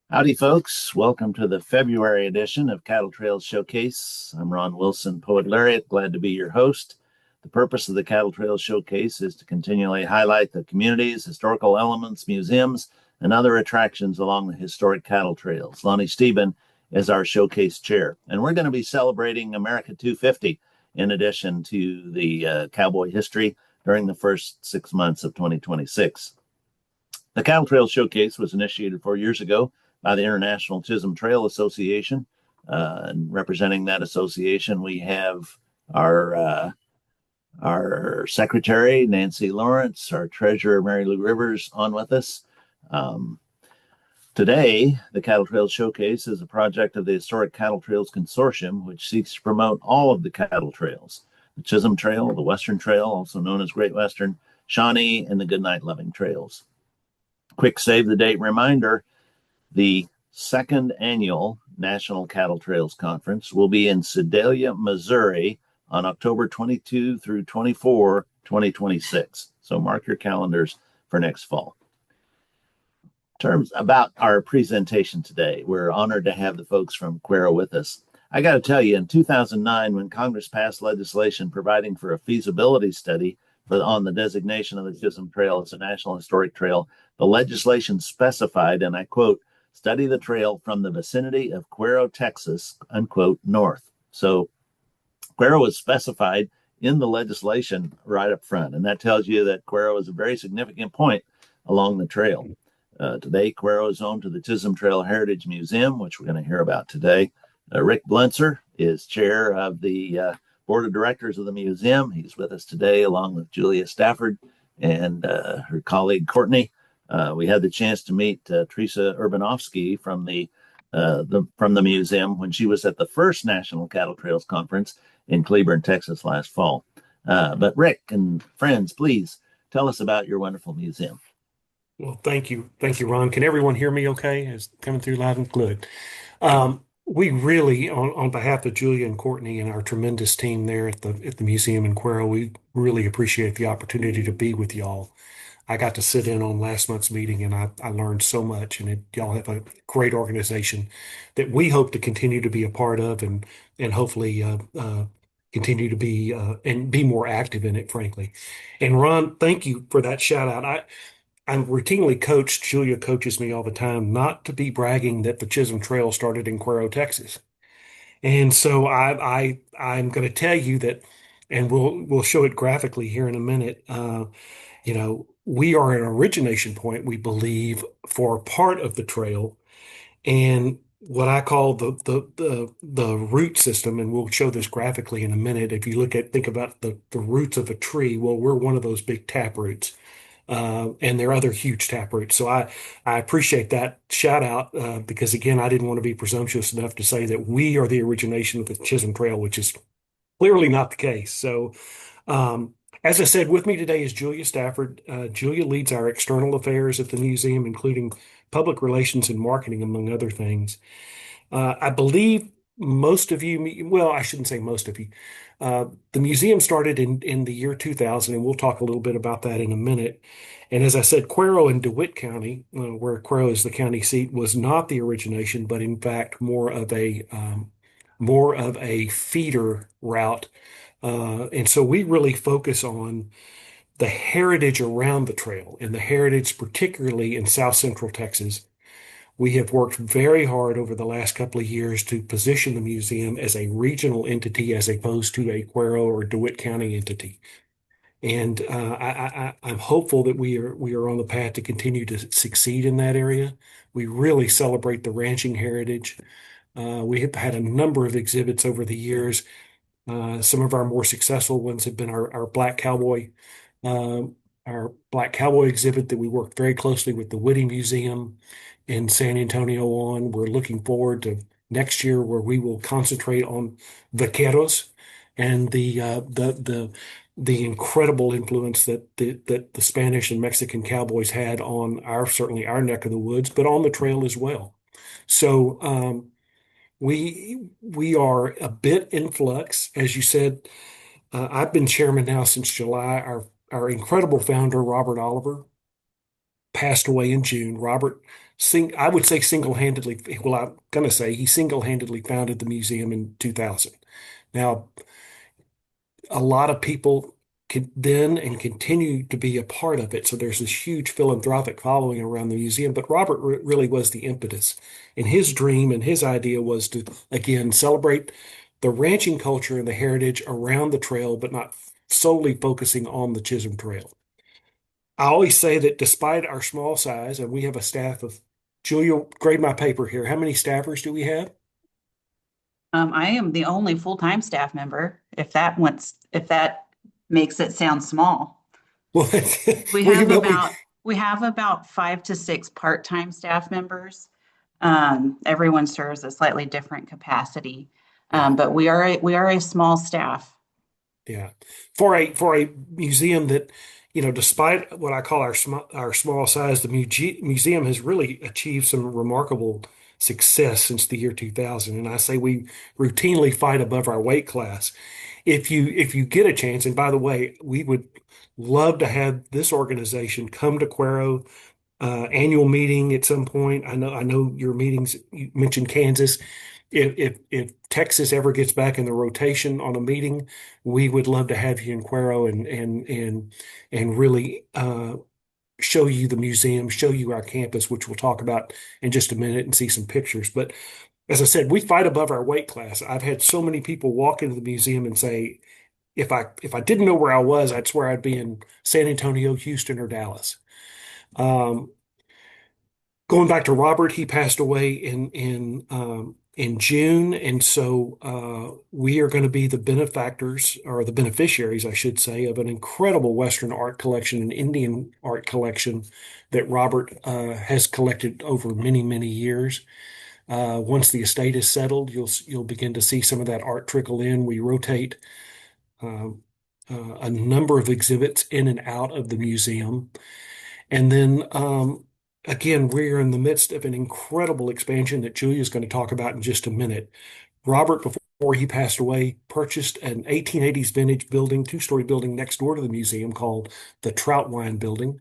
Howdy, folks. Welcome to the February edition of Cattle Trails Showcase. I'm Ron Wilson, Poet Laureate. Glad to be your host. The purpose of the Cattle Trails Showcase is to continually highlight the communities, historical elements, museums, and other attractions along the historic cattle trails. Lonnie Steben is our showcase chair, and we're going to be celebrating America 250 in addition to the cowboy history during the first 6 months of 2026. The Cattle Trail Showcase was initiated 4 years ago by the International Chisholm Trail Association. And representing that association, we have our secretary, Nancy Lawrence, our treasurer, Mary Lou Rivers, on with us. Um, Today, the Cattle Trails Showcase is a project of the Historic Cattle Trails Consortium, which seeks to promote all of the cattle trails: the Chisholm Trail, the Western Trail, also known as Great Western, Shawnee, and the Goodnight Loving Trails. Quick save the date reminder: the second annual National Cattle Trails Conference will be in Sedalia, Missouri on October 22 through 24, 2026. So mark your calendars for next fall. Terms about our presentation today, we're honored to have the folks from Cuero with us. I got to tell you, in 2009, when Congress passed legislation providing for a feasibility study on the designation of the Chisholm Trail as a National Historic Trail, the legislation specified, and I quote, "study the trail from the vicinity of Cuero, Texas," unquote, north. So Cuero was specified in the legislation right up front, and that tells you that Cuero is a very significant point along the trail. Today, Cuero is home to the Chisholm Trail Heritage Museum, which we're going to hear about today. Rick Bluntzer is chair of the board of directors of the museum. He's with us today, along with Julia Stafford and her colleague Courtney. We had the chance to meet Teresa Urbanovsky from the museum when she was at the first National Cattle Trails Conference in Cleburne, Texas last fall. But Rick and friends, please tell us about your wonderful museum. Well, thank you. Thank you, Ron. Can everyone hear me okay? It's coming through loud and good. We really, on behalf of Julia and Courtney and our tremendous team there at the museum in Cuero, we really appreciate the opportunity to be with y'all. I got to sit in on last month's meeting and I learned so much, and y'all have a great organization that we hope to continue to be a part of and hopefully continue to be and be more active in it, frankly. And Ron, thank you for that shout out. I'm routinely coached, Julia coaches me all the time, not to be bragging that the Chisholm Trail started in Cuero, Texas. And so I'm going to tell you that, and we'll show it graphically here in a minute. We are an origination point, we believe, for part of the trail, and what I call the root system, and we'll show this graphically in a minute. If you think about the roots of a tree, well, we're one of those big tap roots. And there are other huge tap roots. So I appreciate that shout out because, again, I didn't want to be presumptuous enough to say that we are the origination of the Chisholm Trail, which is clearly not the case. So, as I said, with me today is Julia Stafford. Julia leads our external affairs at the museum, including public relations and marketing, among other things. I believe most of you, well, I shouldn't say most of you. The museum started in the year 2000, and we'll talk a little bit about that in a minute. And as I said, Cuero in DeWitt County, where Cuero is the county seat, was not the origination, but in fact more of a feeder route. And so we really focus on the heritage around the trail and the heritage, particularly in South Central Texas. We have worked very hard over the last couple of years to position the museum as a regional entity as opposed to a Cuero or DeWitt County entity. And I'm hopeful that we are on the path to continue to succeed in that area. We really celebrate the ranching heritage. We have had a number of exhibits over the years. Some of our more successful ones have been uh, our Black Cowboy exhibit that we worked very closely with the Whitty Museum in San Antonio on. We're looking forward to next year where we will concentrate on vaqueros and the incredible influence that the Spanish and Mexican cowboys had on certainly our neck of the woods, but on the trail as well. So we are a bit in flux, as you said. I've been chairman now since July. Our incredible founder, Robert Oliver, passed away in June. Robert, I would say single-handedly, well, I'm going to say he single-handedly founded the museum in 2000. Now, a lot of people could then and continue to be a part of it. So there's this huge philanthropic following around the museum. But Robert really was the impetus. And his dream and his idea was to, again, celebrate the ranching culture and the heritage around the trail, but not solely focusing on the Chisholm Trail. I always say that despite our small size, and we have a staff of, Julia, grade my paper here. How many staffers do we have? I am the only full-time staff member, if that makes it sound small. Well, We well, have we, about we have about 5 to 6 part-time staff members. Everyone serves a slightly different capacity. yeah. But we are a small staff. Yeah. For a museum that, despite what I call our small size, the museum has really achieved some remarkable success since the year 2000. And I say we routinely fight above our weight class. If you get a chance, and by the way, we would love to have this organization come to Cuero annual meeting at some point. I know your meetings, you mentioned Kansas. If Texas ever gets back in the rotation on a meeting, we would love to have you in Cuero and really show you the museum, show you our campus, which we'll talk about in just a minute and see some pictures. But as I said, we fight above our weight class. I've had so many people walk into the museum and say, if I didn't know where I was, I'd swear I'd be in San Antonio, Houston, or Dallas. Um, Going back to Robert, he passed away in June, and so we are going to be the benefactors or the beneficiaries, I should say, of an incredible Western art collection, an Indian art collection that Robert has collected over many, many years. Once the estate is settled, you'll begin to see some of that art trickle in. We rotate um, a number of exhibits in and out of the museum. And then again, we're in the midst of an incredible expansion that Julia is going to talk about in just a minute. Robert, before he passed away, purchased an 1880s vintage building, two-story building next door to the museum called the Trautwein building.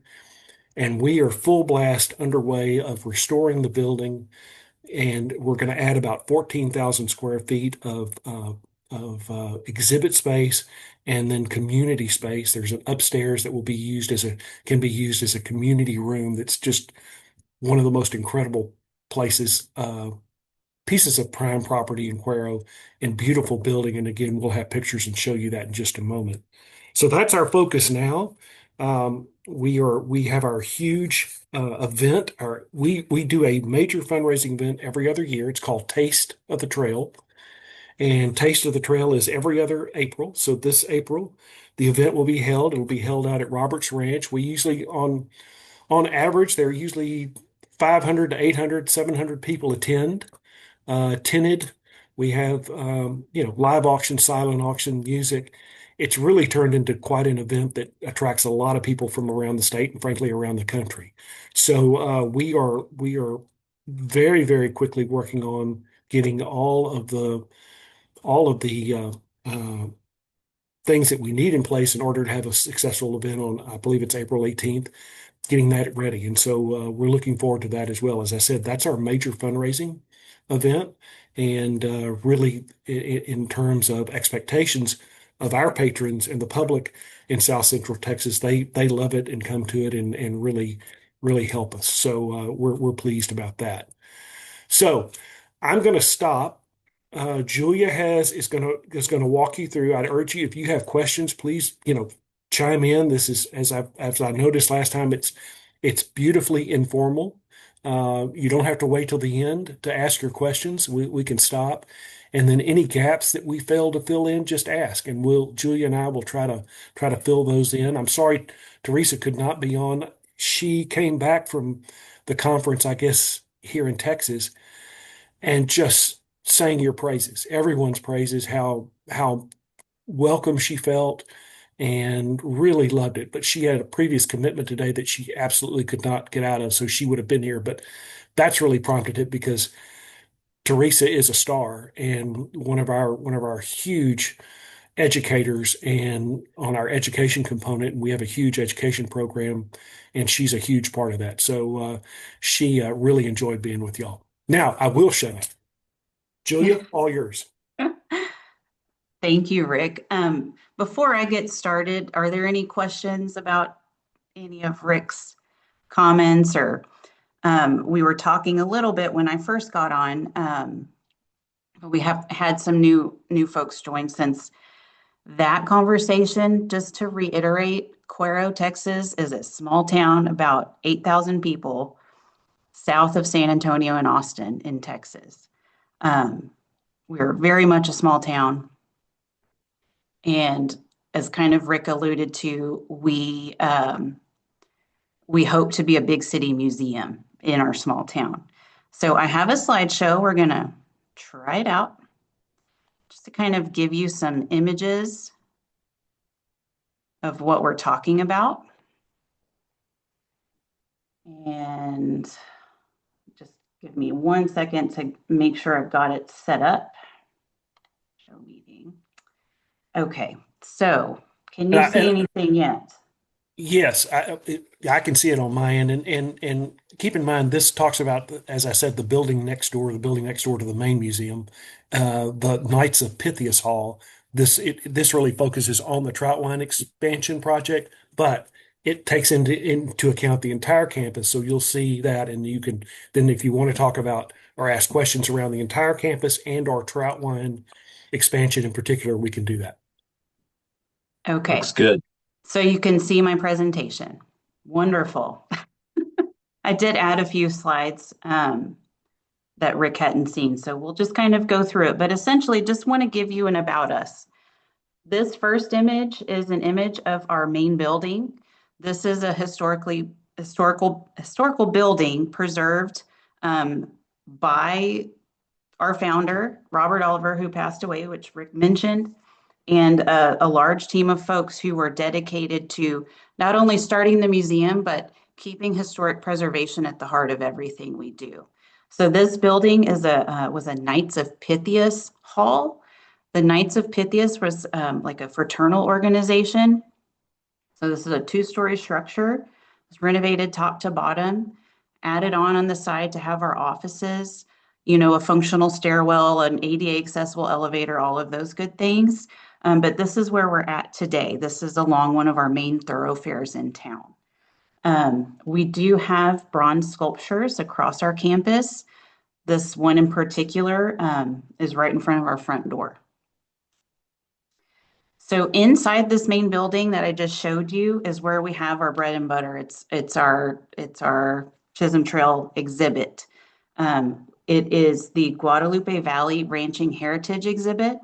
And we are full blast underway of restoring the building. And we're going to add about 14,000 square feet of exhibit space and then community space. There's an upstairs that will be used can be used as a community room. That's just one of the most incredible places, pieces of prime property in Cuero, and beautiful building. And again, we'll have pictures and show you that in just a moment. So that's our focus now. We have our huge event. We do a major fundraising event every other year. It's called Taste of the Trail. And Taste of the Trail is every other April. So this April, the event will be held. It'll be held out at Roberts Ranch. We usually, on average, there are usually 500 to 800, 700 people attend. Tinted, we have live auction, silent auction, music. It's really turned into quite an event that attracts a lot of people from around the state and frankly around the country. So we are very, very quickly working on getting all of the uh, things that we need in place in order to have a successful event on, I believe it's April 18th, getting that ready. And so we're looking forward to that as well. As I said, that's our major fundraising event. And really, in terms of expectations of our patrons and the public in South Central Texas, they love it and come to it and really, really help us. So we're pleased about that. So I'm going to stop. Julia is going to walk you through. I'd urge you, if you have questions, please, chime in. This is, as I noticed last time, it's beautifully informal. You don't have to wait till the end to ask your questions. We can stop, and then any gaps that we fail to fill in, just ask, and Julia and I will try to fill those in. I'm sorry, Teresa could not be on. She came back from the conference, I guess, here in Texas, and just sang your praises, everyone's praises, how welcome she felt and really loved it. But she had a previous commitment today that she absolutely could not get out of, so she would have been here. But that's really prompted it because Teresa is a star and one of our huge educators and on our education component. We have a huge education program, and she's a huge part of that. So she really enjoyed being with y'all. Now, I will shut up. Julia, all yours. Thank you, Rick. Before I get started, are there any questions about any of Rick's comments? Or we were talking a little bit when I first got on, but we have had some new folks join since that conversation. Just to reiterate, Cuero, Texas is a small town, about 8,000 people, south of San Antonio and Austin in Texas. We're very much a small town. And as kind of Rick alluded to, we hope to be a big city museum in our small town. So I have a slideshow. We're going to try it out just to kind of give you some images of what we're talking about. And just give me 1 second to make sure I've got it set up. Show meeting. Okay, so can you see anything yet? Yes, I can see it on my end, and keep in mind this talks about, as I said, the building next door to the main museum, the Knights of Pythias Hall. This really focuses on the Trautwein expansion project, but it takes into account the entire campus. So you'll see that, and you can then, if you want to talk about or ask questions around the entire campus and our Trautwein expansion in particular, we can do that. Okay. Looks good. So you can see my presentation. Wonderful. I did add a few slides that Rick hadn't seen, so we'll just kind of go through it. But essentially, just want to give you an about us. This first image is an image of our main building. This is a historical building preserved by our founder, Robert Oliver, who passed away, which Rick mentioned, and a large team of folks who were dedicated to not only starting the museum, but keeping historic preservation at the heart of everything we do. So this building was a Knights of Pythias Hall. The Knights of Pythias was like a fraternal organization. So this is a 2-story structure. It was renovated top to bottom, added on the side to have our offices, a functional stairwell, an ADA accessible elevator, all of those good things. But this is where we're at today. This is along one of our main thoroughfares in town. We do have bronze sculptures across our campus. This one in particular is right in front of our front door. So inside this main building that I just showed you is where we have our bread and butter. It's our Chisholm Trail exhibit. It is the Guadalupe Valley Ranching Heritage exhibit.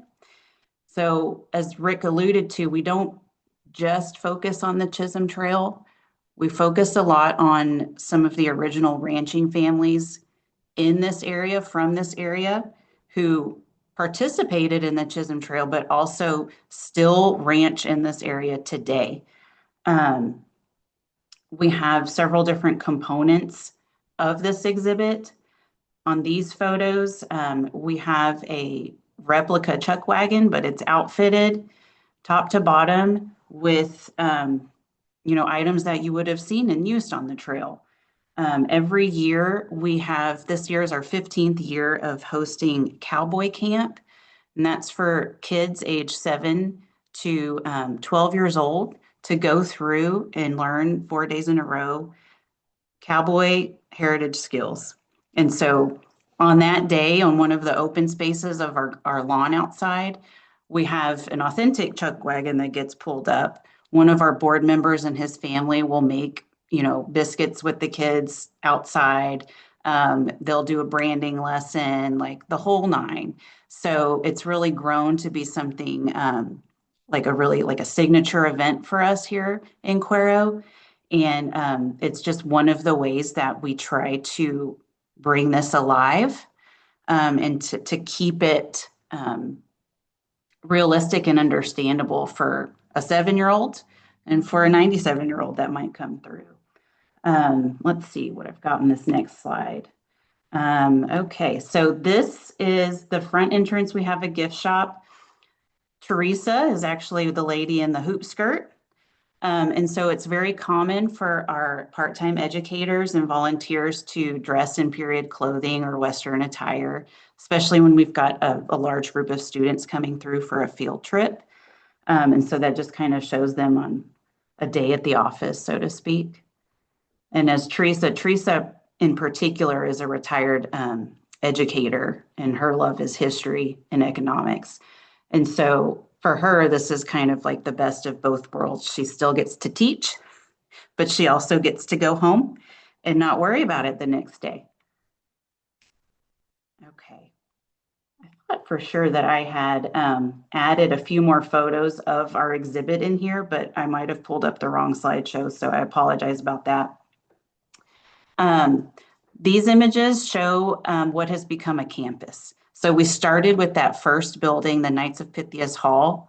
So as Rick alluded to, we don't just focus on the Chisholm Trail. We focus a lot on some of the original ranching families in this area, from this area, who participated in the Chisholm Trail, but also still ranch in this area today. We have several different components of this exhibit. On these photos, we have a replica chuck wagon, but it's outfitted top to bottom with items that you would have seen and used on the trail. Every year this year is our 15th year of hosting Cowboy Camp, and that's for kids age 7 to 12 years old to go through and learn 4 days in a row cowboy heritage skills. And so on that day, on one of the open spaces of our lawn outside, we have an authentic chuck wagon that gets pulled up. One of our board members and his family will make biscuits with the kids outside. They'll do a branding lesson, like the whole 9. So it's really grown to be something like a signature event for us here in Cuero. And it's just one of the ways that we try to bring this alive and to keep it realistic and understandable for a 7-year-old and for a 97-year-old that might come through. Let's see what I've got on this next slide. Okay, so this is the front entrance. We have a gift shop. Teresa is actually the lady in the hoop skirt. And so it's very common for our part-time educators and volunteers to dress in period clothing or Western attire, especially when we've got a large group of students coming through for a field trip. And so that just kind of shows them on a day at the office, so to speak. And as Teresa in particular is a retired educator, and her love is history and economics. And so for her, this is kind of like the best of both worlds. She still gets to teach, but she also gets to go home and not worry about it the next day. Okay. I thought for sure that I had added a few more photos of our exhibit in here, but I might have pulled up the wrong slideshow, so I apologize about that. These images show what has become a campus. So we started with that first building, the Knights of Pythias Hall,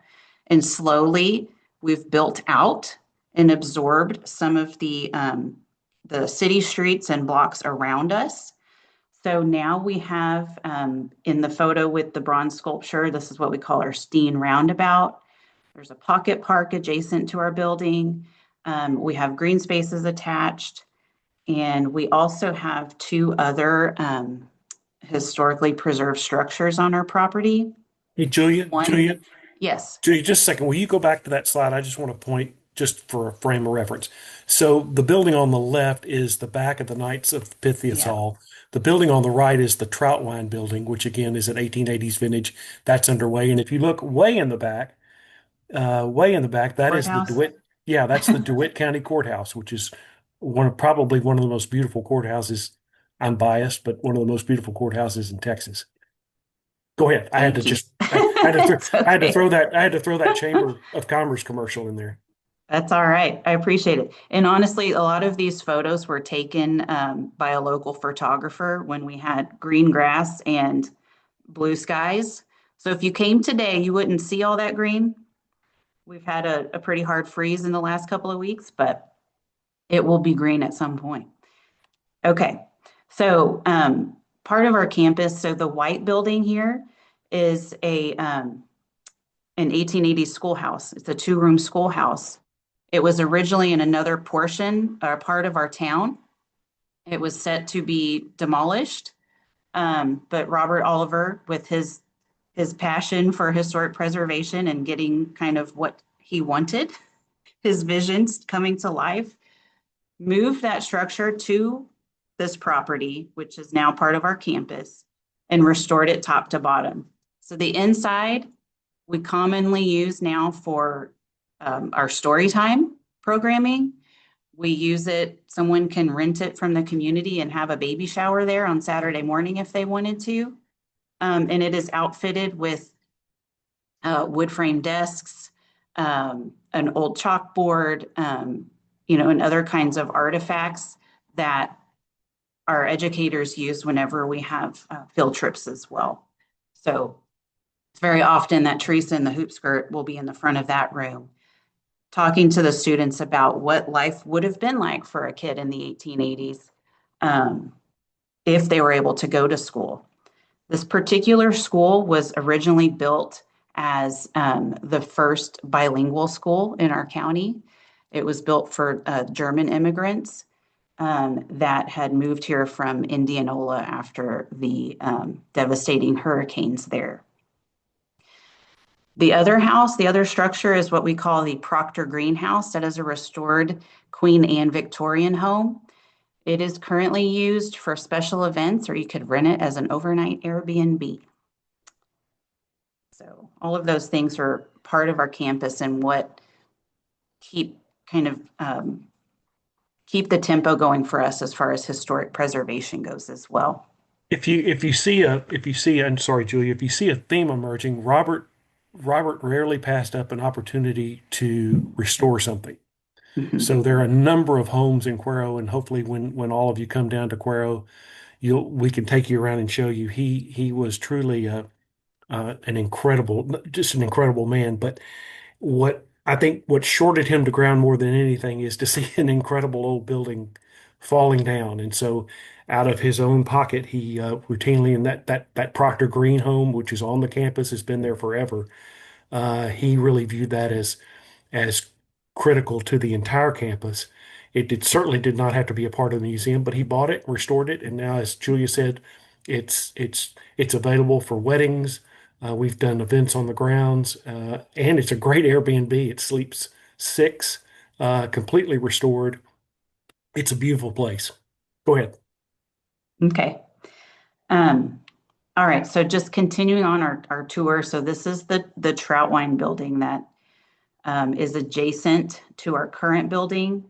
and slowly we've built out and absorbed some of the city streets and blocks around us. So now we have in the photo with the bronze sculpture, this is what we call our Steen Roundabout. There's a pocket park adjacent to our building. We have green spaces attached. And we also have two other historically preserved structures on our property. Hey, Julia, One, yes, Julia, just a second. Will you go back to that slide? I just want to point just for a frame of reference. So the building on the left is the back of the Knights of Pythias yeah, Hall. The building on the right is the Trautwein building, which again is an 1880s vintage. That's underway. And if you look way in the back, that is the courthouse. DeWitt. Yeah, that's the DeWitt County Courthouse, which is probably one of the most beautiful courthouses. I'm biased, but one of the most beautiful courthouses in Texas. Go ahead. Thank you. It's I had to okay. throw that Chamber of Commerce commercial in there. That's all right. I appreciate it. And honestly, a lot of these photos were taken by a local photographer when we had green grass and blue skies. So if you came today, you wouldn't see all that green. We've had a pretty hard freeze in the last couple of weeks, but it will be green at some point. Okay, so part of our campus, so the white building here is an 1880s schoolhouse. It's a two-room schoolhouse. It was originally in another portion or part of our town. It was set to be demolished, but Robert Oliver, with his passion for historic preservation and getting kind of what he wanted, his visions coming to life, moved that structure to this property, which is now part of our campus, and restored it top to bottom. So the inside we commonly use now for our story time programming. We use it, someone can rent it from the community and have a baby shower there on Saturday morning if they wanted to. And it is outfitted with wood frame desks, an old chalkboard, and other kinds of artifacts that our educators use whenever we have field trips as well. So it's very often that Teresa in the hoop skirt will be in the front of that room, talking to the students about what life would have been like for a kid in the 1880s if they were able to go to school. This particular school was originally built as the first bilingual school in our county. It was built for German immigrants that had moved here from Indianola after the devastating hurricanes there. The other structure is what we call the Proctor Greenhouse. That is a restored Queen Anne Victorian home. It is currently used for special events, or you could rent it as an overnight Airbnb. So all of those things are part of our campus and what keep the tempo going for us as far as historic preservation goes as well. I'm sorry, Julia, if you see a theme emerging, Robert rarely passed up an opportunity to restore something. Mhm. So there are a number of homes in Cuero, and hopefully when all of you come down to Cuero, we can take you around and show you. He was truly just an incredible man. But what shorted him to ground more than anything is to see an incredible old building falling down. And so out of his own pocket, he routinely in that Proctor Green home, which is on the campus, has been there forever. He really viewed that as critical to the entire campus. It certainly did not have to be a part of the museum, but he bought it, restored it, and now, as Julia said, it's available for weddings. We've done events on the grounds, and it's a great Airbnb. It sleeps six, completely restored. It's a beautiful place. Go ahead. Okay. Um, all right. So just continuing on our tour. So this is the Trautwein building that is adjacent to our current building.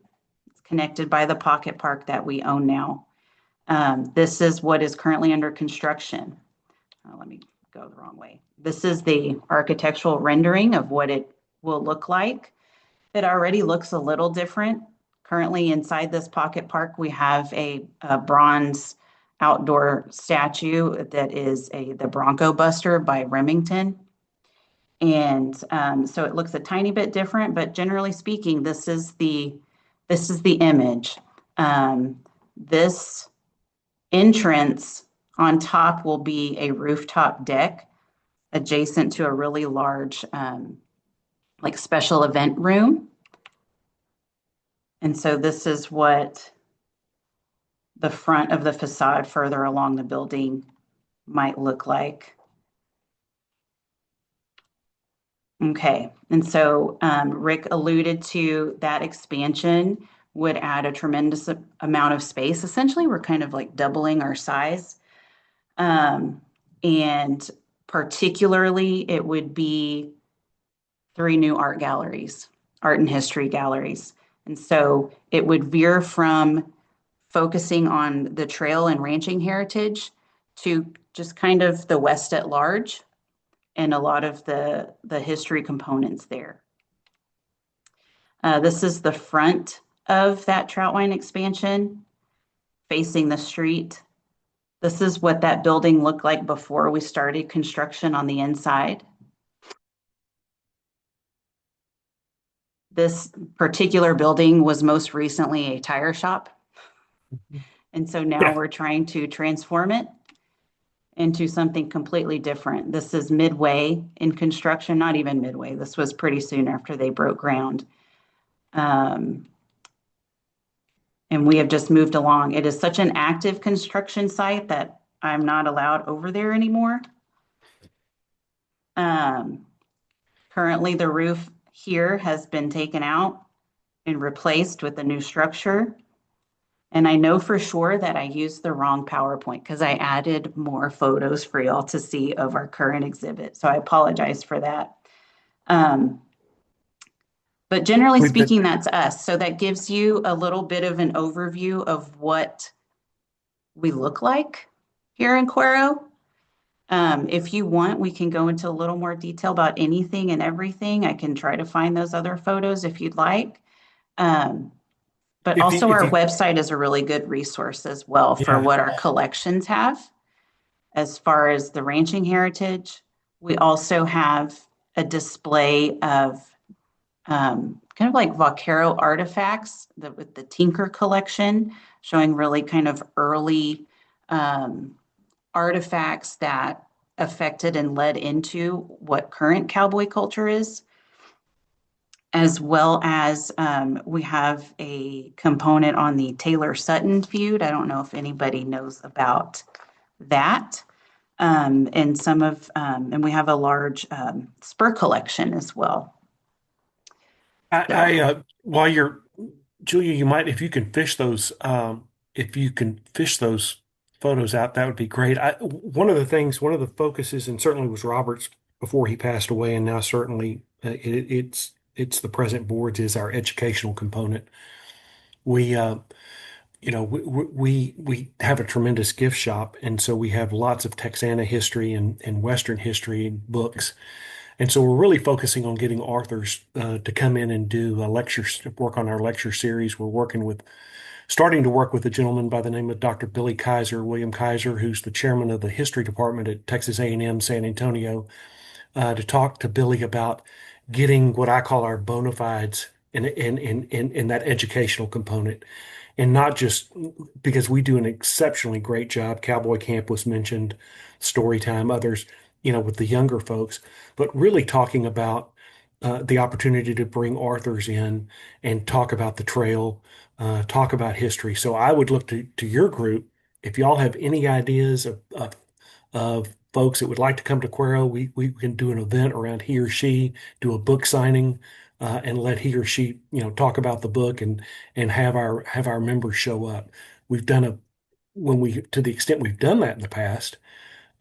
It's connected by the pocket park that we own now. This is what is currently under construction. Let me go the wrong way. This is the architectural rendering of what it will look like. It already looks a little different. Currently inside this pocket park, we have a bronze outdoor statue that is the Bronco Buster by Remington. And so it looks a tiny bit different, but generally speaking, this is the image. This entrance on top will be a rooftop deck adjacent to a really large like special event room. And so this is what the front of the facade further along the building might look like. Okay, and so Rick alluded to that expansion would add a tremendous amount of space. Essentially, we're kind of like doubling our size. And particularly, it would be 3 new art galleries, art and history galleries. And so it would veer from focusing on the trail and ranching heritage to just kind of the West at large and a lot of the history components there. This is the front of that Trautwein expansion facing the street. This is what that building looked like before we started construction on the inside. This particular building was most recently a tire shop. And so now Yeah. we're trying to transform it into something completely different. This is midway in construction, not even midway. This was pretty soon after they broke ground. And we have just moved along. It is such an active construction site that I'm not allowed over there anymore. Currently, the roof here has been taken out and replaced with a new structure. And I know for sure that I used the wrong PowerPoint because I added more photos for y'all to see of our current exhibit. So I apologize for that. But generally We've been, speaking, that's us. So that gives you a little bit of an overview of what we look like here in Cuero. If you want, we can go into a little more detail about anything and everything. I can try to find those other photos if you'd like. But if you, also if our you, website is a really good resource as well for yeah. what our collections have. As far as the ranching heritage, we also have a display of kind of like vaquero artifacts with the Tinker collection, showing really kind of early artifacts that affected and led into what current cowboy culture is. As well as we have a component on the Taylor Sutton feud. I don't know if anybody knows about that. And and we have a large spur collection as well. So, While you're, Julia, you might, if you can fish those photos out, that would be great. One of the focuses, and certainly was Robert's before he passed away, and now certainly it's the present boards, is our educational component. We, we have a tremendous gift shop, and so we have lots of Texana history and Western history books. And so we're really focusing on getting authors to come in and do a lecture, work on our lecture series. Starting to work with a gentleman by the name of Dr. Billy Kaiser, William Kaiser, who's the chairman of the history department at Texas A&M San Antonio, to talk to Billy about getting what I call our bona fides in that educational component. And not just because we do an exceptionally great job. Cowboy Camp was mentioned, Storytime, others. with the younger folks, but really talking about the opportunity to bring authors in and talk about the trail, talk about history. So I would look to your group if y'all have any ideas of folks that would like to come to Cuero. We can do an event around he or she, do a book signing, and let he or she, talk about the book and have our members show up. We've done a when we to the extent we've done that in the past,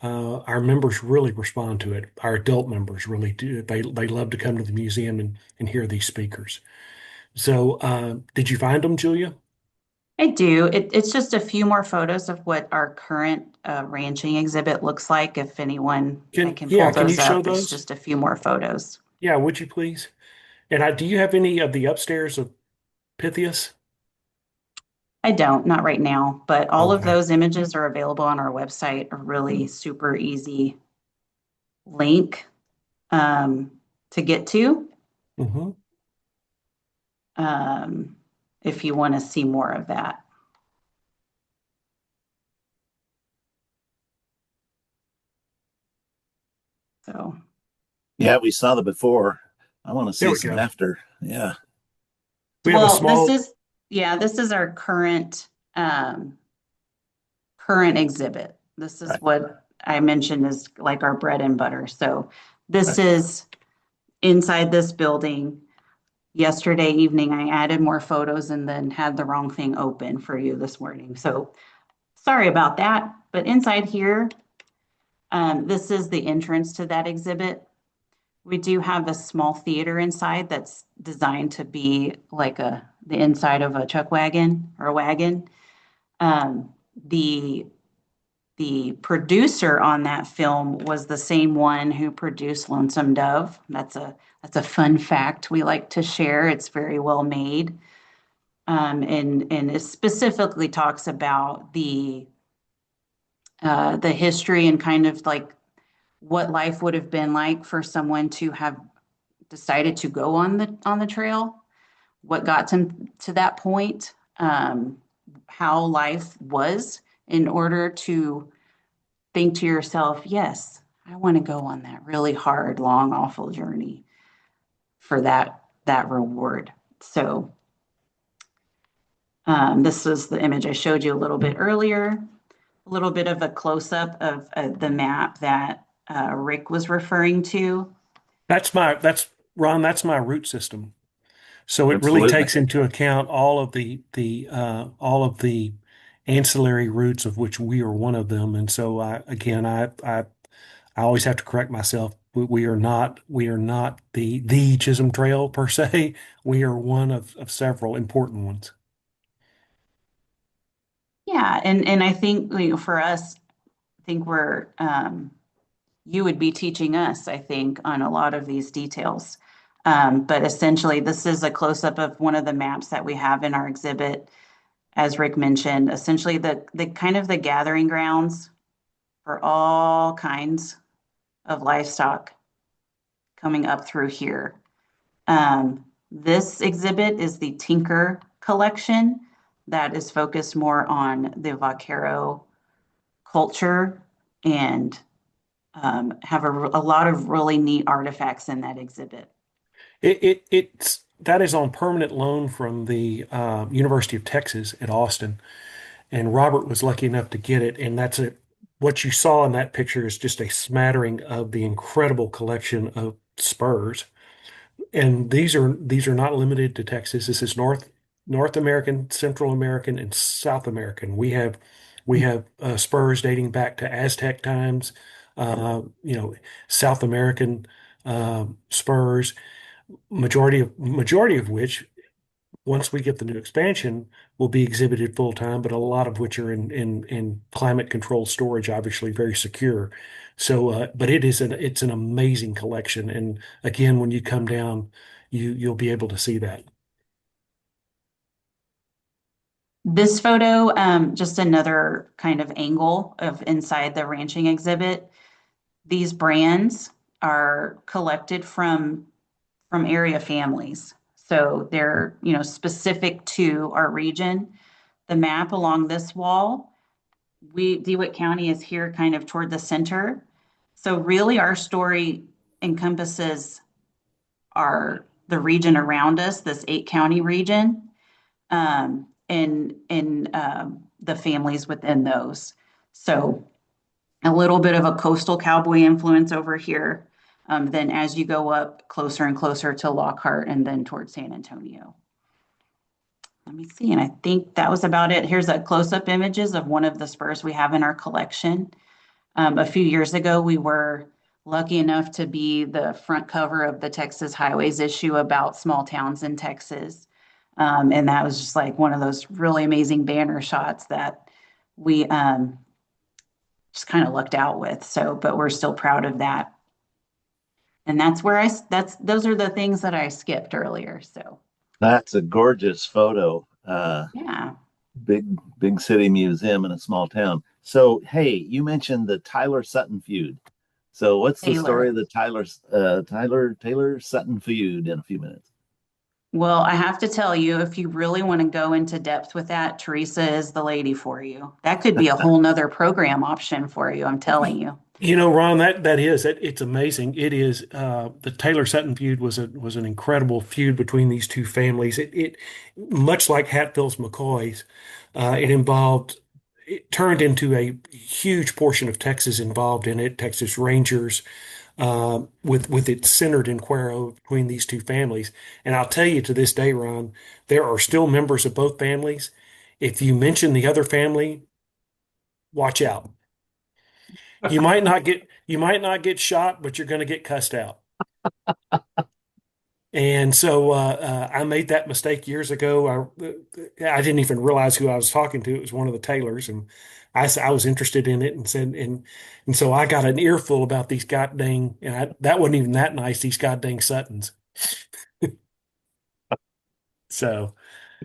our members really respond to it. Our adult members really do. They love to come to the museum and hear these speakers. So, did you find them, Julia? I do. It's just a few more photos of what our current ranching exhibit looks like. If anyone, I can pull Can you those show up. It's those? just a few more photos. Yeah, would you please? And do you have any of the upstairs of Pythias? I don't, not right now, but all of Okay. those images are available on our website, a really super easy link um, to get to Hmm. um, if you want to see more of that. So, Yeah, we saw the before. I want to There see we some go. after. Yeah. We have a well, small. this is our current exhibit. This is Right. what I mentioned is like our bread and butter. So this Right. is inside this building. Yesterday evening, I added more photos and then had the wrong thing open for you this morning. So sorry about that. But inside here, this is the entrance to that exhibit. We do have a small theater inside that's designed to be like the inside of a chuck wagon or a wagon. Um, the the producer on that film was the same one who produced Lonesome Dove. That's a fun fact we like to share. It's very well made, and it specifically talks about the history and kind of like what life would have been like for someone to have decided to go on the trail, what got them to that point, how life was in order to think to yourself, yes, I want to go on that really hard, long, awful journey for that reward. So this is the image I showed you a little bit earlier, a little bit of a close up of the map that Rick was referring to. That's Ron. That's my root system. So it really Absolutely. takes into account all of the ancillary routes of which we are one of them. And so I always have to correct myself. We are not the Chisholm Trail per se. We are one of several important ones. Yeah, and I think for us, I think you would be teaching us, I think, on a lot of these details. But essentially, this is a close up of one of the maps that we have in our exhibit, as Rick mentioned. Essentially, the kind of the gathering grounds for all kinds of livestock coming up through here. This exhibit is the Tinker collection that is focused more on the vaquero culture and have a lot of really neat artifacts in that exhibit. It's that is on permanent loan from the University of Texas at Austin, and Robert was lucky enough to get it. And what you saw in that picture is just a smattering of the incredible collection of spurs. And these are not limited to Texas. This is North American, Central American, and South American. We have spurs dating back to Aztec times. Uh, you know, South American spurs. Majority of which, once we get the new expansion, will be exhibited full time, but a lot of which are in climate controlled storage, obviously very secure. So, but it's an amazing collection, and again, when you come down, you'll be able to see that. This photo, just another kind of angle of inside the ranching exhibit. These brands are collected from area families. So they're, specific to our region. The map along this wall, DeWitt County is here kind of toward the center. So really our story encompasses the region around us, this 8 county region, and the families within those. So a little bit of a coastal cowboy influence over here. Then as you go up closer and closer to Lockhart and then towards San Antonio. Let me see, and I think that was about it. Here's a close-up images of one of the spurs we have in our collection. A few years ago, we were lucky enough to be the front cover of the Texas Highways issue about small towns in Texas. And that was just like one of those really amazing banner shots that we just kind of lucked out with. So, but we're still proud of that. And those are the things that I skipped earlier. So, That's a gorgeous photo. yeah. Big city museum in a small town. So, hey, you mentioned the Tyler Sutton feud. So, what's the story Taylor. of the Taylor Sutton feud in a few minutes? Well, I have to tell you, if you really want to go into depth with that, Teresa is the lady for you. That could be a whole nother program option for you, I'm telling you. You know, Ron, it's amazing. It is the Taylor Sutton feud was an incredible feud between these two families. It much like Hatfield's McCoys, it turned into a huge portion of Texas involved in it. Texas Rangers, with it centered in Cuero between these two families. And I'll tell you to this day, Ron, there are still members of both families. If you mention the other family, watch out. You might not get shot, but you're going to get cussed out. And so I made that mistake years ago. I didn't even realize who I was talking to. It was one of the Taylors, and I was interested in it, and said, and so I got an earful about these goddamn, that wasn't even that nice. These goddamn Suttons. So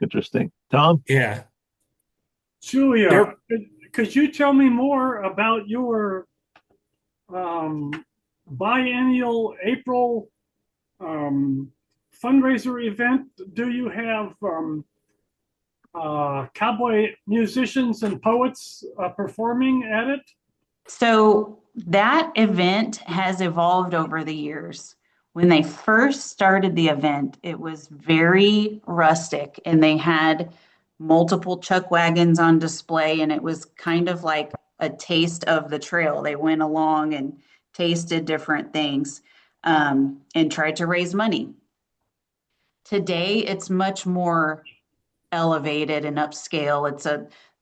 Interesting. Tom? yeah, Julia, there. could you tell me more about your um, biennial April fundraiser event? Do you have cowboy musicians and poets performing at it? So that event has evolved over the years. When they first started the event, it was very rustic and they had multiple chuck wagons on display, and it was kind of like a taste of the trail. They went along and tasted different things and tried to raise money. Today, it's much more elevated and upscale. It's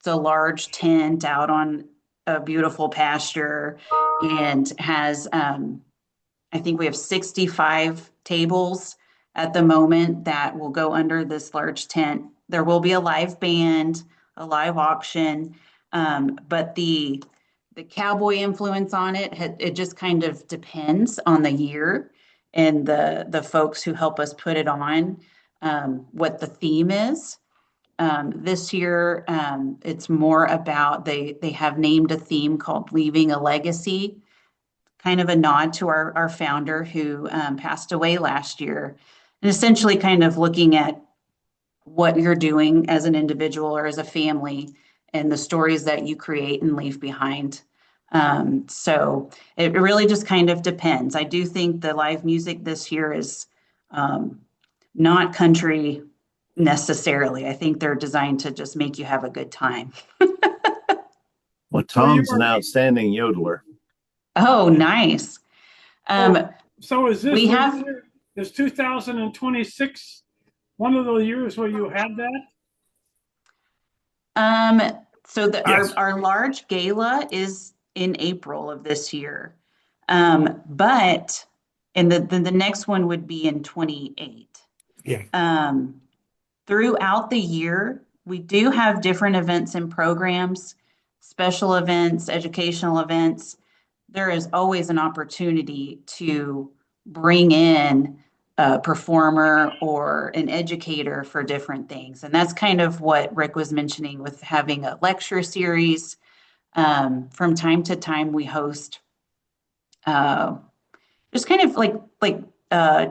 a large tent out on a beautiful pasture and has I think we have 65 tables at the moment that will go under this large tent. There will be a live band, a live auction, but the cowboy influence on it just kind of depends on the year and the folks who help us put it on, what the theme is. This year, it's more about they have named a theme called Leaving a Legacy, kind of a nod to our founder who passed away last year, and essentially kind of looking at what you're doing as an individual or as a family and the stories that you create and leave behind. So it really just kind of depends. I do think the live music this year is not country necessarily. I think they're designed to just make you have a good time. Well, So you Tom's an are, outstanding yodeler. Oh, nice. Um, so is we have, is 2026 one of the years where you had that? so Yes. our large gala is in April of this year. But and the next one would be in 28. Yeah. Throughout the year, we do have different events and programs, special events, educational events. There is always an opportunity to bring in a performer or an educator for different things. And that's kind of what Rick was mentioning with having a lecture series. From time to time, we host uh, just kind of like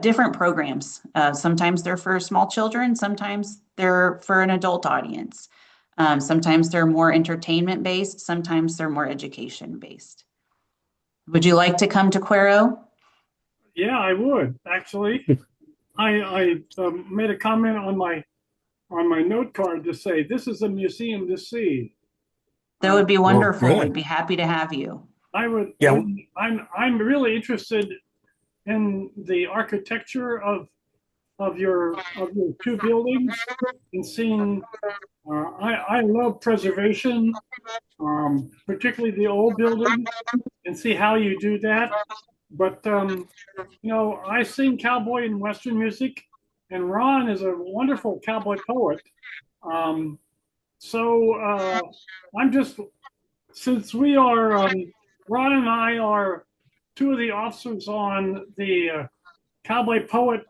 different programs. Sometimes they're for small children, sometimes they're for an adult audience. Sometimes they're more entertainment based, sometimes they're more education based. Would you like to come to Cuero? Yeah, I would actually. I made a comment on my note card to say this is a museum to see. That would be Well, wonderful. We'd good. be happy to have you. I would. Yeah. I'm really interested in the architecture of your two buildings and seeing. I love preservation, particularly the old building, and see how you do that. But I sing cowboy and western music, and Ron is a wonderful cowboy poet. Um, so I'm just since we are Ron and I are two of the officers on the cowboy poet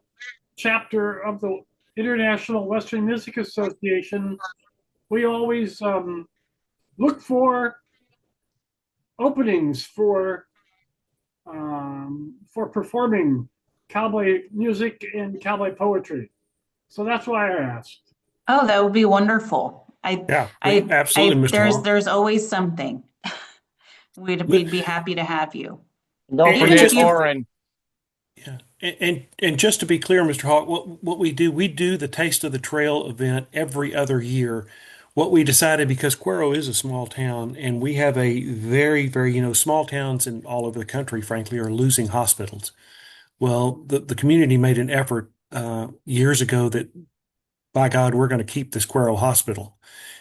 chapter of the International Western Music Association. We always look for openings for performing cowboy music and cowboy poetry. So that's why I asked. Oh, that would be wonderful. Yeah, absolutely, Mr. There's Hall. there's always something. We'd be happy to have you. Don't Even if forget you, Lauren. Yeah, and just to be clear, Mr. Hawk, what we do the Taste of the Trail event every other year. What we decided, because Cuero is a small town, and we have a very, very, small towns in all over the country, frankly, are losing hospitals. Well, the community made an effort years ago that, by God, we're going to keep this Cuero Hospital.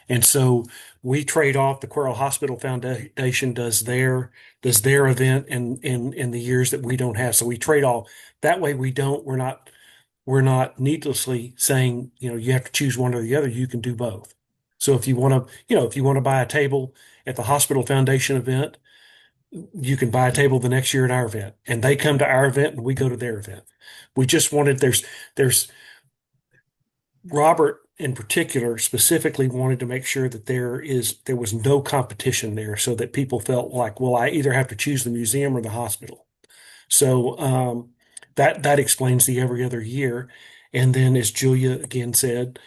And so we trade off. The Cuero Hospital Foundation does their event in the years that we don't have. So we trade off. That way we're not needlessly saying, you have to choose one or the other. You can do both. So if you want to buy a table at the Hospital Foundation event, you can buy a table the next year at our event. And they come to our event and we go to their event. We just wanted there's Robert in particular specifically wanted to make sure that there was no competition there, so that people felt like, well, I either have to choose the museum or the hospital. So that explains the every other year. And then, as Julia again said,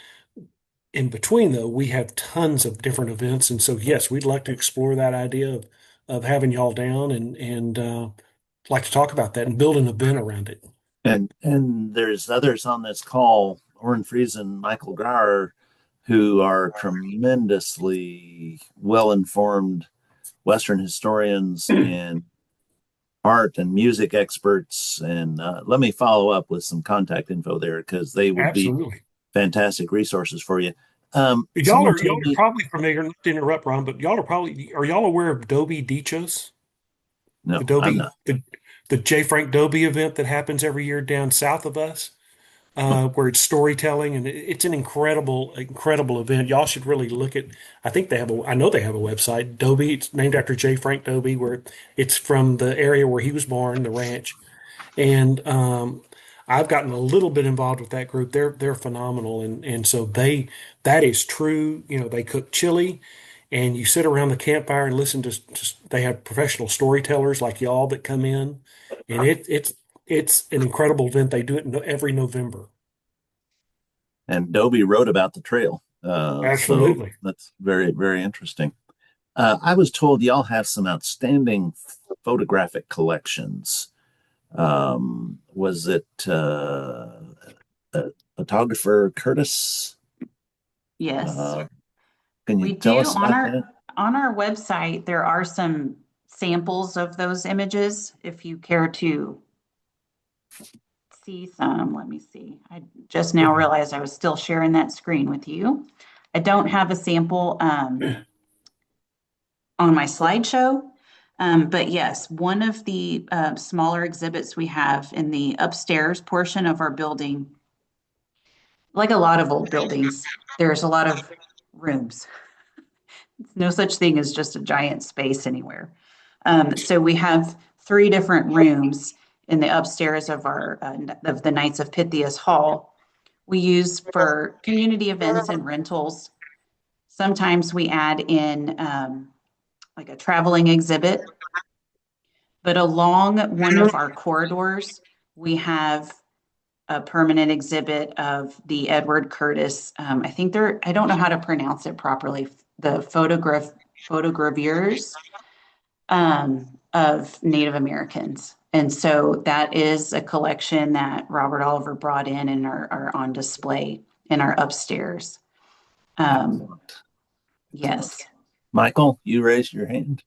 in between though, we have tons of different events, and so yes, we'd like to explore that idea of having y'all down and like to talk about that and build an event around it. And there's others on this call, Oren Fries and Michael Gar, who are tremendously well informed Western historians and art and music experts. And let me follow up with some contact info there because they would be Absolutely. fantastic resources for you. Y'all Someone are told me, probably familiar, not to interrupt, Ron, but are y'all aware of Dobie Dichos? The no, I'm Dobie, not. the J. Frank Dobie event that happens every year down south of us, where it's storytelling, and it's an incredible, incredible event. Y'all should really look at. I know they have a website, Dobie. It's named after J. Frank Dobie, where it's from the area where he was born, the ranch. And I've gotten a little bit involved with that group. They're phenomenal, and so that is true. They cook chili, and you sit around the campfire and listen to. They have professional storytellers like y'all that come in, and it's an incredible event. They do it every November. And Dobie wrote about the trail. So Absolutely. that's very, very interesting. I was told y'all have some outstanding photographic collections. Was it photographer Curtis? yes, Can you we tell do us about that? on our website. There are some samples of those images. If you care to see some, let me see. I just now realized I was still sharing that screen with you. I don't have a sample on my slideshow. But yes, one of the smaller exhibits we have in the upstairs portion of our building, like a lot of old buildings, there's a lot of rooms. No such thing as just a giant space anywhere. So we have three different rooms in the upstairs of of the Knights of Pythias Hall. We use for community events and rentals. Sometimes we add in like a traveling exhibit. But along one of our corridors, we have a permanent exhibit of the Edward Curtis. I don't know how to pronounce it properly, the photogravures. of Native Americans. And so that is a collection that Robert Oliver brought in and are on display in our upstairs. Excellent. Yes. Michael, you raised your hand.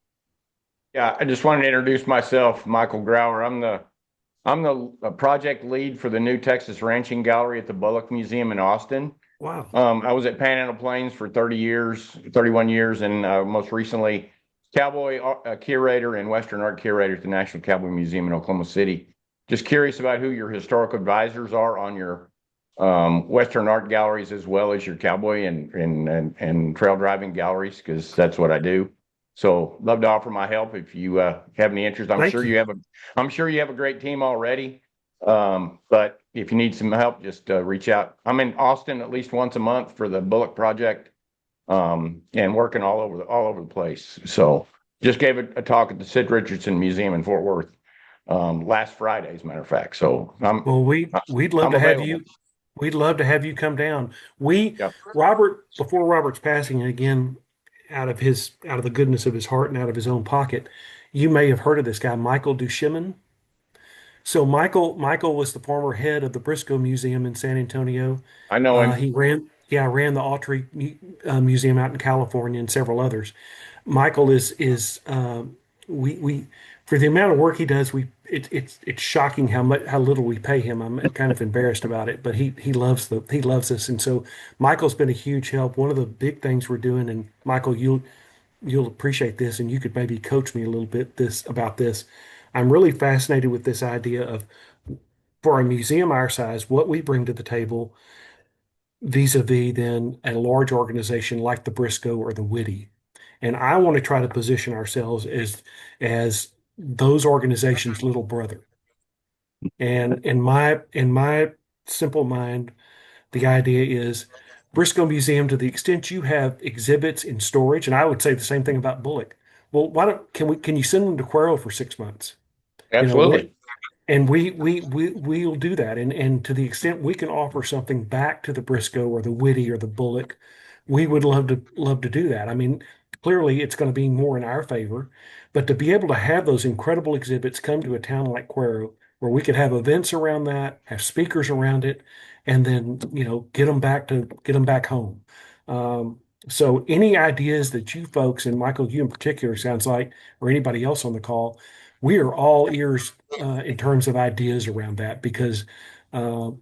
Yeah, I just wanted to introduce myself, Michael Grauer. I'm the project lead for the new Texas Ranching Gallery at the Bullock Museum in Austin. Wow. I was at Panhandle Plains for 31 years, and most recently cowboy curator and Western art curator at the National Cowboy Museum in Oklahoma City. Just curious about who your historical advisors are on your Western art galleries, as well as your cowboy and trail driving galleries, because that's what I do. So love to offer my help if you have any interest. I'm Thank sure you. you have a great team already. But if you need some help, just reach out. I'm in Austin at least once a month for the Bullock Project, and working all over the place. So just gave a talk at the Sid Richardson Museum in Fort Worth last Friday, as a matter of fact. So Well, we'd love I'm to have available. you. We'd love to have you come down. Yep. Robert, before Robert's passing, and again, out of the goodness of his heart and out of his own pocket, you may have heard of this guy, Michael Duchemin. So Michael was the former head of the Briscoe Museum in San Antonio. I know him. He ran the Museum out in California and several others. Michael is we for the amount of work he does, it's shocking how little we pay him. I'm kind of embarrassed about it, but he loves us, and so Michael's been a huge help. One of the big things we're doing, and Michael, you'll appreciate this, and you could maybe coach me a little bit about this. I'm really fascinated with this idea of, for a museum our size, what we bring to the table vis-a-vis then a large organization like the Briscoe or the Whitty. And I want to try to position ourselves as those organizations' little brother. And in my simple mind, the idea is Briscoe Museum, to the extent you have exhibits in storage, and I would say the same thing about Bullock. Well, can you send them to Cuero for 6 months? You know, Absolutely. and we'll do that. And to the extent we can offer something back to the Briscoe or the Whitty or the Bullock, we would love to do that. I mean, clearly it's going to be more in our favor, but to be able to have those incredible exhibits come to a town like Cuero, where we could have events around that, have speakers around it, and then, get them back home. So any ideas that you folks, and Michael, you in particular, sounds like, or anybody else on the call, we are all ears in terms of ideas around that, because we're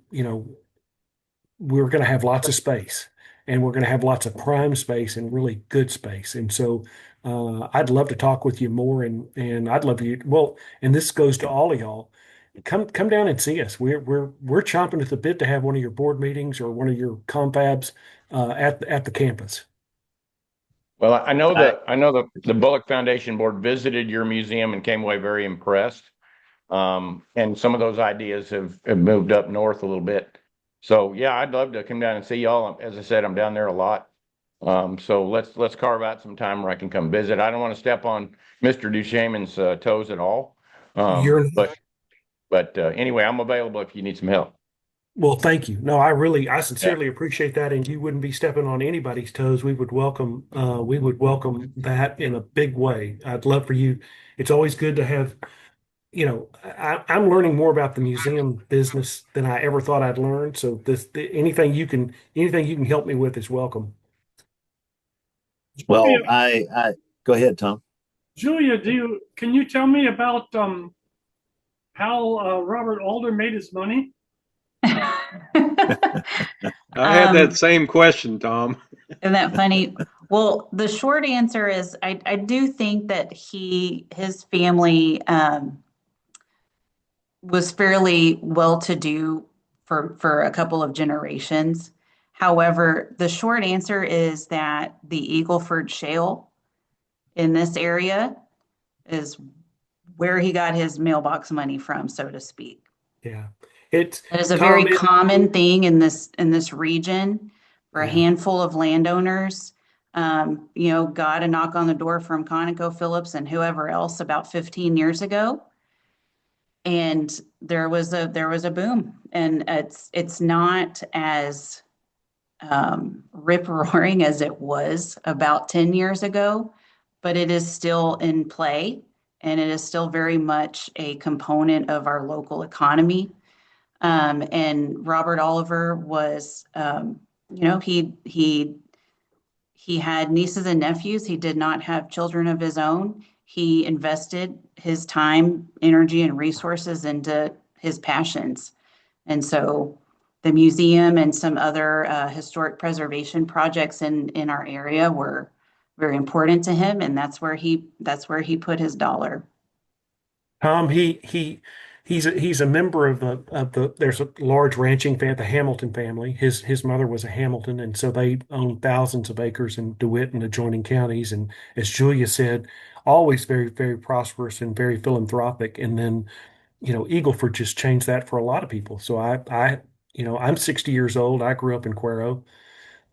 going to have lots of space, and we're going to have lots of prime space and really good space. And so I'd love to talk with you more, and I'd love you. Well, and this goes to all of y'all. Come down and see us. We're chomping at the bit to have one of your board meetings or one of your confabs at the campus. Well, I know the Bullock Foundation Board visited your museum and came away very impressed. And some of those ideas have moved up north a little bit. So yeah, I'd love to come down and see y'all. As I said, I'm down there a lot. So let's carve out some time where I can come visit. I don't want to step on Mr. Duchemin's toes at all. You're But anyway, I'm available if you need some help. Well, thank you. No, I sincerely appreciate that, and you wouldn't be stepping on anybody's toes. We would welcome that in a big way. I'd love for you. It's always good to have, I'm learning more about the museum business than I ever thought I'd learn. So anything you can help me with is welcome. Well, Julia, I go ahead, Tom. Julia, can you tell me about how Robert Alder made his money? I had that same question, Tom. Isn't that funny? Well, the short answer is I do think that his family was fairly well-to-do for a couple of generations. However, the short answer is that the Eagleford Shale in this area is where he got his mailbox money from, so to speak. Yeah, It is a Tom, very common thing in this region for a Yeah. handful of landowners. Got a knock on the door from ConocoPhillips and whoever else about 15 years ago, and there was a boom. And it's not as rip roaring as it was about 10 years ago, but it is still in play. and it is still very much a component of our local economy. And Robert Oliver was, he had nieces and nephews. He did not have children of his own. He invested his time, energy, and resources into his passions. And so the museum and some other historic preservation projects in our area were very important to him, and that's where he put his dollar. Tom, he's a member of the there's a large ranching family, the Hamilton family. His mother was a Hamilton, and so they own thousands of acres in DeWitt and adjoining counties. And as Julia said, always very, very prosperous and very philanthropic. And then, Eagleford just changed that for a lot of people. So I'm 60 years old. I grew up in Cuero.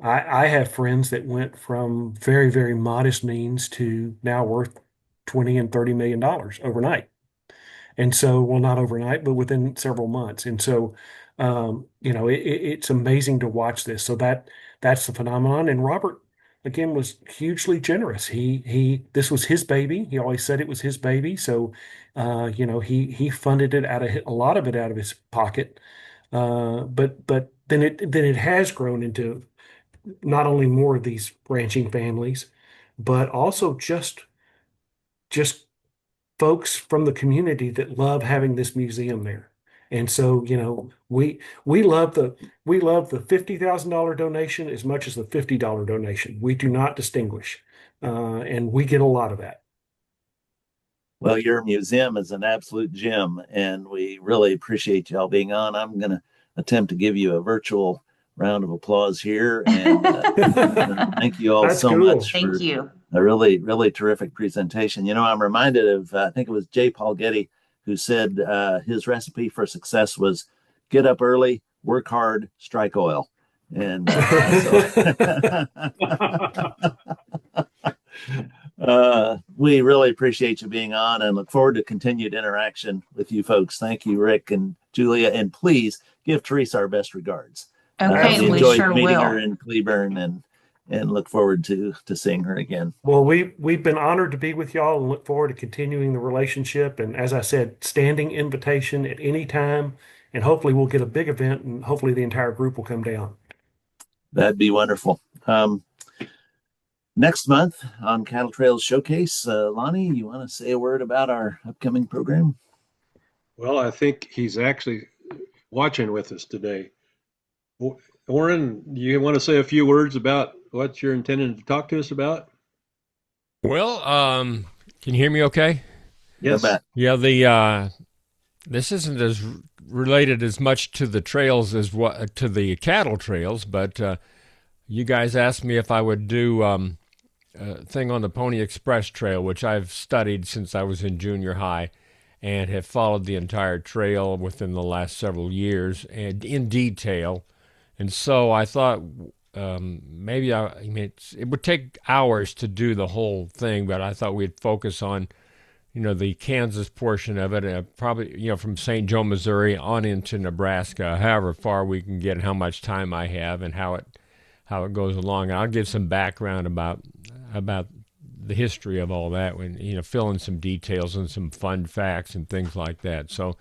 I have friends that went from very, very modest means to now worth 20 and $30 million overnight. And so, well, not overnight, but within several months. And so, it's amazing to watch this. So that's the phenomenon. And Robert, again, was hugely generous. This was his baby. He always said it was his baby. So, he funded it a lot of it out of his pocket. But then it has grown into not only more of these ranching families, but also just folks from the community that love having this museum there. And so, we love the $50,000 donation as much as the $50 donation. We do not distinguish, and we get a lot of that. Well, your museum is an absolute gem, and we really appreciate y'all being on. I'm going to attempt to give you a virtual round of applause here, and thank you all That's so cool. much Thank for you. a really, really terrific presentation. I'm reminded of, I think it was J. Paul Getty who said his recipe for success was get up early, work hard, strike oil. And we really appreciate you being on and look forward to continued interaction with you folks. Thank you, Rick and Julia. And please give Teresa our best regards. Okay, We we enjoyed sure meeting will. her in Cleburne and look forward to seeing her again. Well, we've been honored to be with y'all and look forward to continuing the relationship. And as I said, standing invitation at any time. And hopefully we'll get a big event and hopefully the entire group will come down. That'd be wonderful. Next month on Cattle Trails Showcase, Lonnie, you want to say a word about our upcoming program? Well, I think he's actually watching with us today. Warren, do you want to say a few words about what you're intending to talk to us about? Well, can you hear me okay? Yes. Yeah, this isn't as related as much to the trails as to the cattle trails, but you guys asked me if I would do a thing on the Pony Express Trail, which I've studied since I was in junior high and have followed the entire trail within the last several years and in detail. And so I thought it would take hours to do the whole thing, but I thought we'd focus on, the Kansas portion of it, probably, from St. Joe, Missouri on into Nebraska, however far we can get and how much time I have and how it goes along. And I'll give some background about the history of all that, when, fill in some details and some fun facts and things like that. So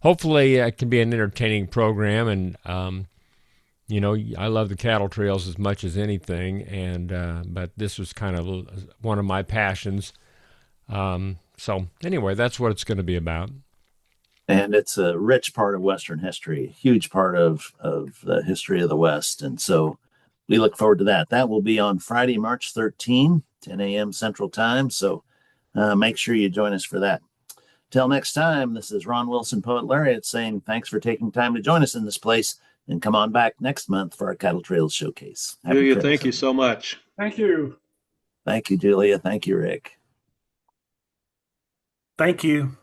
hopefully it can be an entertaining program. And, I love the cattle trails as much as anything. And, but this was kind of one of my passions. So anyway, that's what it's going to be about. And it's a rich part of Western history, a huge part of the history of the West. And so we look forward to that. That will be on Friday, March 13, 10 a.m. Central Time. So make sure you join us for that. Till next time, this is Ron Wilson, Poet Laureate, saying thanks for taking time to join us in this place. And come on back next month for our Cattle Trails Showcase. Julia, thank you so much. Thank you. Thank you, Julia. Thank you, Rick. Thank you.